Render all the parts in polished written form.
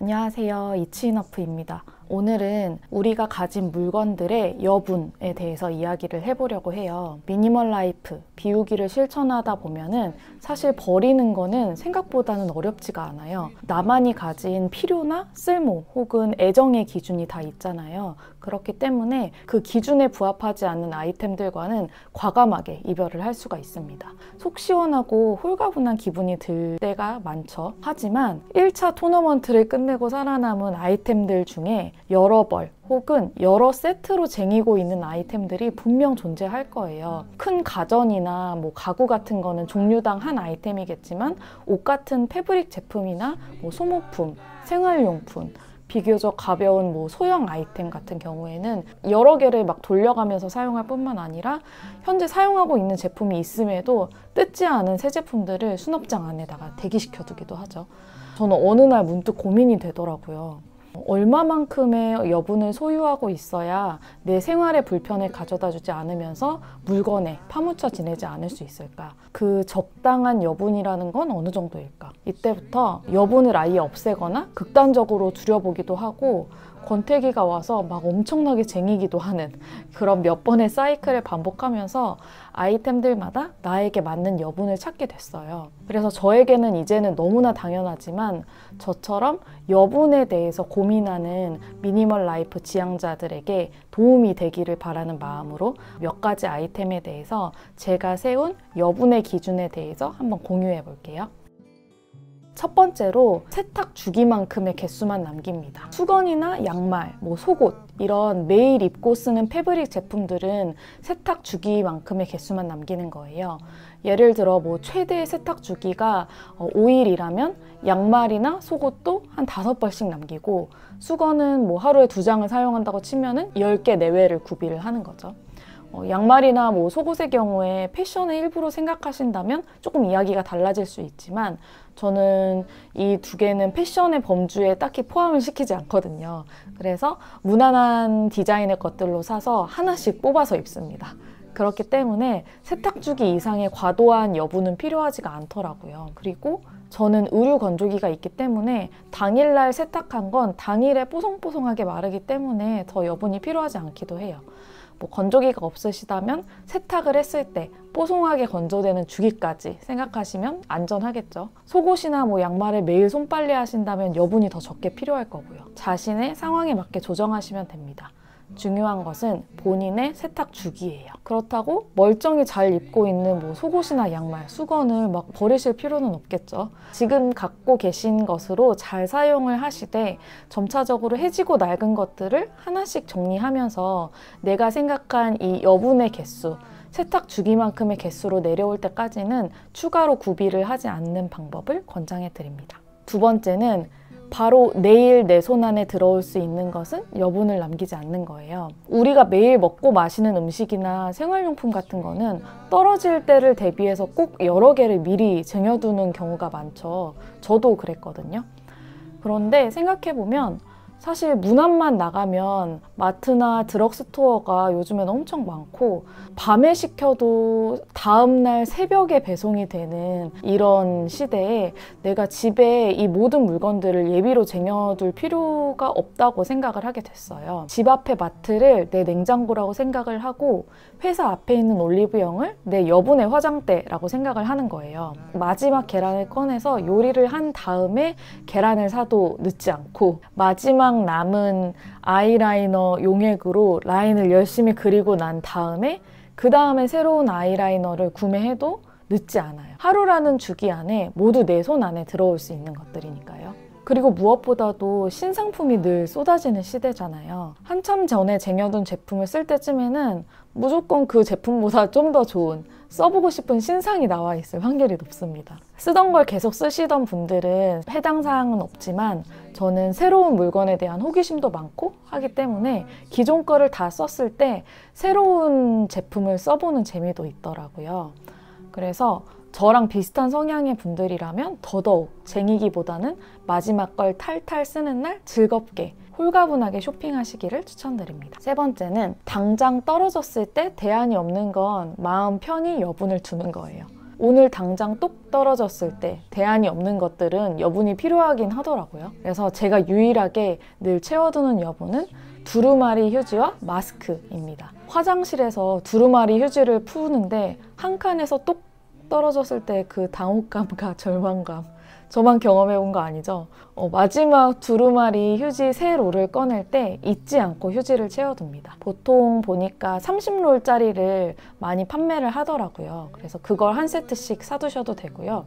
안녕하세요. 이치인어프입니다. 오늘은 우리가 가진 물건들의 여분에 대해서 이야기를 해보려고 해요. 미니멀 라이프, 비우기를 실천하다 보면은 사실 버리는 거는 생각보다는 어렵지가 않아요. 나만이 가진 필요나 쓸모 혹은 애정의 기준이 다 있잖아요. 그렇기 때문에 그 기준에 부합하지 않는 아이템들과는 과감하게 이별을 할 수가 있습니다. 속 시원하고 홀가분한 기분이 들 때가 많죠. 하지만 1차 토너먼트를 끝내고 살아남은 아이템들 중에 여러 벌 혹은 여러 세트로 쟁이고 있는 아이템들이 분명 존재할 거예요. 큰 가전이나 가구 같은 거는 종류당 한 아이템이겠지만 옷 같은 패브릭 제품이나 소모품, 생활용품, 비교적 가벼운 소형 아이템 같은 경우에는 여러 개를 돌려가면서 사용할 뿐만 아니라 현재 사용하고 있는 제품이 있음에도 뜯지 않은 새 제품들을 수납장 안에다가 대기시켜 두기도 하죠. 저는 어느 날 문득 고민이 되더라고요. 얼마만큼의 여분을 소유하고 있어야 내 생활에 불편을 가져다 주지 않으면서 물건에 파묻혀 지내지 않을 수 있을까? 그 적당한 여분이라는 건 어느 정도일까? 이때부터 여분을 아예 없애거나 극단적으로 줄여보기도 하고 권태기가 와서 엄청나게 쟁이기도 하는 그런 몇 번의 사이클을 반복하면서 아이템들마다 나에게 맞는 여분을 찾게 됐어요. 그래서 저에게는 이제는 너무나 당연하지만 저처럼 여분에 대해서 고민하는 미니멀 라이프 지향자들에게 도움이 되기를 바라는 마음으로 몇 가지 아이템에 대해서 제가 세운 여분의 기준에 대해서 한번 공유해 볼게요. 첫 번째로 세탁 주기만큼의 개수만 남깁니다. 수건이나 양말, 속옷 이런 매일 입고 쓰는 패브릭 제품들은 세탁 주기만큼의 개수만 남기는 거예요. 예를 들어 최대 세탁 주기가 5일이라면 양말이나 속옷도 한 5벌씩 남기고 수건은 하루에 2장을 사용한다고 치면은 10개 내외를 구비를 하는 거죠. 양말이나 속옷의 경우에 패션의 일부로 생각하신다면 조금 이야기가 달라질 수 있지만 저는 이 두 개는 패션의 범주에 딱히 포함을 시키지 않거든요. 그래서 무난한 디자인의 것들로 사서 하나씩 뽑아서 입습니다. 그렇기 때문에 세탁 주기 이상의 과도한 여분은 필요하지가 않더라고요. 그리고 저는 의류 건조기가 있기 때문에 당일날 세탁한 건 당일에 뽀송뽀송하게 마르기 때문에 더 여분이 필요하지 않기도 해요. 건조기가 없으시다면 세탁을 했을 때 뽀송하게 건조되는 주기까지 생각하시면 안전하겠죠. 속옷이나 양말을 매일 손빨래 하신다면 여분이 더 적게 필요할 거고요. 자신의 상황에 맞게 조정하시면 됩니다. 중요한 것은 본인의 세탁 주기예요. 그렇다고 멀쩡히 잘 입고 있는 속옷이나 양말, 수건을 버리실 필요는 없겠죠. 지금 갖고 계신 것으로 잘 사용을 하시되 점차적으로 해지고 낡은 것들을 하나씩 정리하면서 내가 생각한 이 여분의 개수, 세탁 주기만큼의 개수로 내려올 때까지는 추가로 구비를 하지 않는 방법을 권장해 드립니다. 두 번째는 바로 내일 내 손 안에 들어올 수 있는 것은 여분을 남기지 않는 거예요. 우리가 매일 먹고 마시는 음식이나 생활용품 같은 거는 떨어질 때를 대비해서 꼭 여러 개를 미리 쟁여두는 경우가 많죠. 저도 그랬거든요. 그런데 생각해보면 사실 문 앞만 나가면 마트나 드럭스토어가 요즘엔 엄청 많고 밤에 시켜도 다음날 새벽에 배송이 되는 이런 시대에 내가 집에 이 모든 물건들을 예비로 쟁여둘 필요가 없다고 생각을 하게 됐어요. 집 앞에 마트를 내 냉장고라고 생각을 하고 회사 앞에 있는 올리브영을 내 여분의 화장대라고 생각을 하는 거예요. 마지막 계란을 꺼내서 요리를 한 다음에 계란을 사도 늦지 않고 마지막 남은 아이라이너 용액으로 라인을 열심히 그리고 난 다음에 그 다음에 새로운 아이라이너를 구매해도 늦지 않아요. 하루라는 주기 안에 모두 내 손 안에 들어올 수 있는 것들이니까요. 그리고 무엇보다도 신상품이 늘 쏟아지는 시대잖아요. 한참 전에 쟁여둔 제품을 쓸 때쯤에는 무조건 그 제품보다 좀 더 좋은 써보고 싶은 신상이 나와 있을 확률이 높습니다. 쓰던 걸 계속 쓰시던 분들은 해당 사항은 없지만 저는 새로운 물건에 대한 호기심도 많고 하기 때문에 기존 거를 다 썼을 때 새로운 제품을 써보는 재미도 있더라고요. 그래서 저랑 비슷한 성향의 분들이라면 더더욱 쟁이기보다는 마지막 걸 탈탈 쓰는 날 즐겁게 홀가분하게 쇼핑하시기를 추천드립니다. 세 번째는 당장 떨어졌을 때 대안이 없는 건 마음 편히 여분을 두는 거예요. 오늘 당장 똑 떨어졌을 때 대안이 없는 것들은 여분이 필요하긴 하더라고요. 그래서 제가 유일하게 늘 채워두는 여분은 두루마리 휴지와 마스크입니다. 화장실에서 두루마리 휴지를 푸는데 한 칸에서 똑 떨어졌을 때 그 당혹감과 절망감, 저만 경험해본 거 아니죠? 마지막 두루마리 휴지 새 롤을 꺼낼 때 잊지 않고 휴지를 채워둡니다. 보통 보니까 30롤짜리를 많이 판매를 하더라고요. 그래서 그걸 한 세트씩 사두셔도 되고요.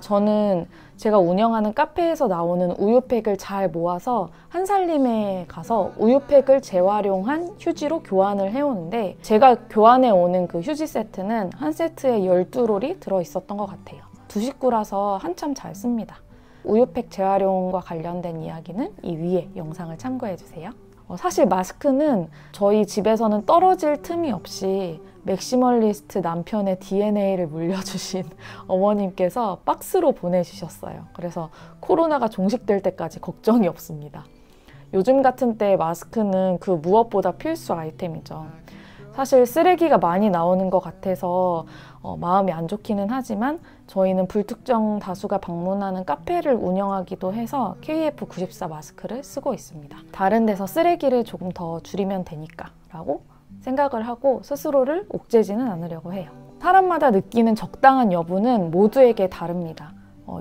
저는 제가 운영하는 카페에서 나오는 우유팩을 잘 모아서 한살림에 가서 우유팩을 재활용한 휴지로 교환을 해오는데, 제가 교환해 오는 그 휴지 세트는 한 세트에 12롤이 들어있었던 것 같아요. 두 식구라서 한참 잘 씁니다. 우유팩 재활용과 관련된 이야기는 이 위에 영상을 참고해주세요. 사실 마스크는 저희 집에서는 떨어질 틈이 없이 맥시멀리스트 남편의 DNA를 물려주신 어머님께서 박스로 보내주셨어요. 그래서 코로나가 종식될 때까지 걱정이 없습니다. 요즘 같은 때 마스크는 그 무엇보다 필수 아이템이죠. 사실 쓰레기가 많이 나오는 것 같아서 마음이 안 좋기는 하지만 저희는 불특정 다수가 방문하는 카페를 운영하기도 해서 KF94 마스크를 쓰고 있습니다. 다른 데서 쓰레기를 조금 더 줄이면 되니까 라고 생각을 하고 스스로를 옥죄지는 않으려고 해요. 사람마다 느끼는 적당한 여분은 모두에게 다릅니다.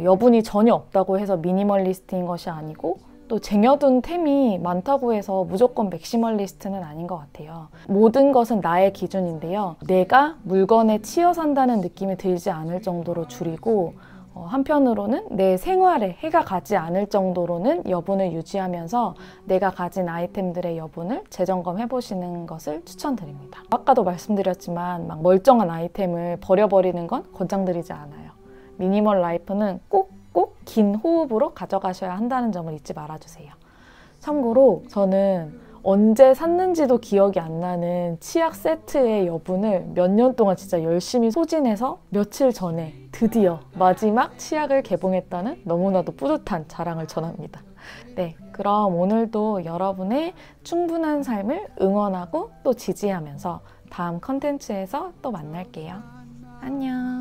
여분이 전혀 없다고 해서 미니멀리스트인 것이 아니고, 또 쟁여둔 템이 많다고 해서 무조건 맥시멀리스트는 아닌 것 같아요. 모든 것은 나의 기준인데요. 내가 물건에 치여 산다는 느낌이 들지 않을 정도로 줄이고, 한편으로는 내 생활에 해가 가지 않을 정도로는 여분을 유지하면서 내가 가진 아이템들의 여분을 재점검해 보시는 것을 추천드립니다. 아까도 말씀드렸지만 막 멀쩡한 아이템을 버려버리는 건 권장드리지 않아요. 미니멀 라이프는 꼭 긴 호흡으로 가져가셔야 한다는 점을 잊지 말아주세요. 참고로 저는 언제 샀는지도 기억이 안 나는 치약 세트의 여분을 몇 년 동안 진짜 열심히 소진해서 며칠 전에 드디어 마지막 치약을 개봉했다는 너무나도 뿌듯한 자랑을 전합니다. 네, 그럼 오늘도 여러분의 충분한 삶을 응원하고 또 지지하면서 다음 컨텐츠에서 또 만날게요. 안녕.